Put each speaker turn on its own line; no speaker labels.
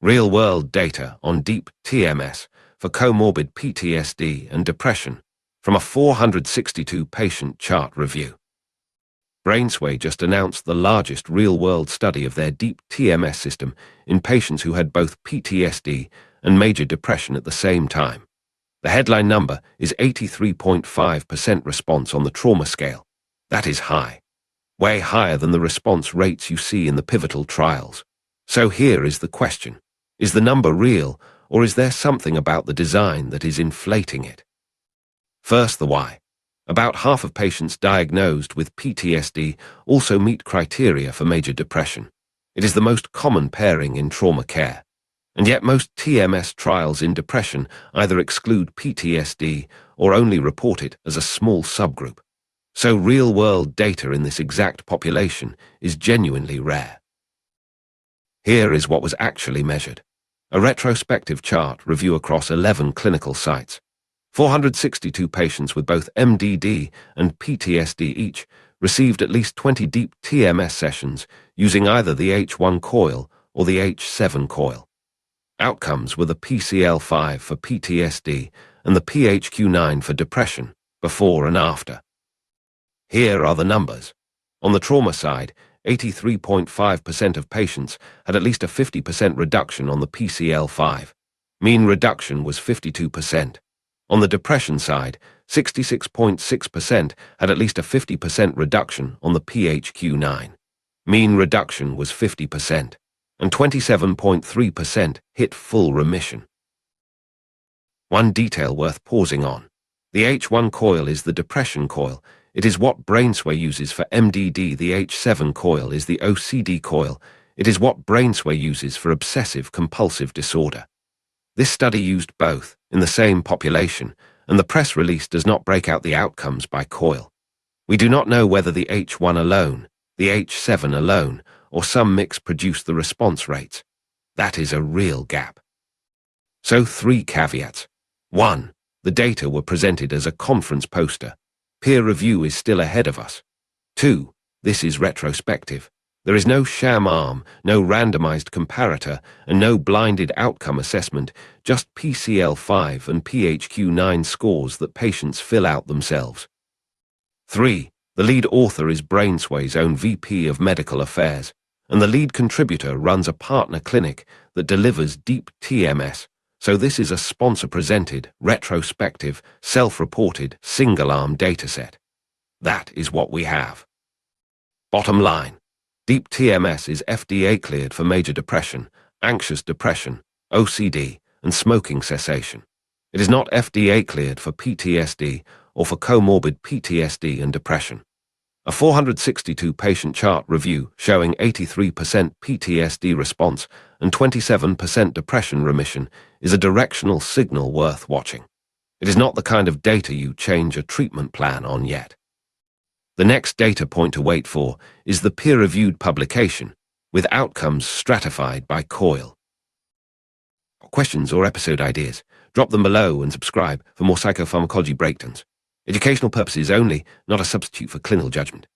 Real-world data on Deep T.M.S. for comorbid PTSD and depression from a 462-patient chart review. Brainsway just announced the largest real-world study of their Deep T.M.S. system in patients who had both PTSD and major depression at the same time. The headline number is 83.5% response on the trauma scale. That is high, way higher than the response rates you see in the pivotal trials. So here is the question. Is the number real, or is there something about the design that is inflating it? First, the why. About half of patients diagnosed with PTSD also meet criteria for major depression. It is the most common pairing in trauma care. And yet most TMS trials in depression either exclude PTSD or only report it as a small subgroup. So real-world data in this exact population is genuinely rare. Here is what was actually measured. A retrospective chart review across 11 clinical sites. 462 patients with both M.D.D and P.T.S.D each received at least 20 Deep T.M.S sessions using either the H1 coil or the H7 coil. Outcomes were the PCL-5 for P.T.S.D and the PHQ-9 for depression, before and after. Here are the numbers. On the trauma side, 83.5% of patients had at least a 50% reduction on the PCL-5. Mean reduction was 52%. On the depression side, 66.6% had at least a 50% reduction on the PHQ-9. Mean reduction was 50%, and 27.3% hit full remission. One detail worth pausing on. The H1 coil is the depression coil. It is what Brainsway uses for M.D.D. The H7 coil is the O.C.D. coil. It is what Brainsway uses for obsessive-compulsive disorder. This study used both in the same population, and the press release does not break out the outcomes by coil. We do not know whether the H1 alone, the H7 alone, or some mix produced the response rates. That is a real gap. So 3 caveats. 1. The data were presented as a conference poster. Peer review is still ahead of us. 2. This is retrospective. There is no sham arm, no randomized comparator, and no blinded outcome assessment, just PCL-5 and PHQ-9 scores that patients fill out themselves. 3. The lead author is Brainsway's own VP of Medical Affairs, and the lead contributor runs a partner clinic that delivers Deep T.M.S. So this is a sponsor-presented, retrospective, self-reported, single-arm dataset. That is what we have. Bottom line. Deep T.M.S. is F.D.A. cleared for major depression, anxious depression, O.C.D, and smoking cessation. It is not F.D.A. cleared for P.T.S.D. or for comorbid P.T.S.D. and depression. A 462-patient chart review showing 83% P.T.S.D. response and 27% depression remission is a directional signal worth watching. It is not the kind of data you change a treatment plan on yet. The next data point to wait for is the peer-reviewed publication, with outcomes stratified by coil. For questions or episode ideas, drop them below and subscribe for more psychopharmacology breakdowns. Educational purposes only, not a substitute for clinical judgment.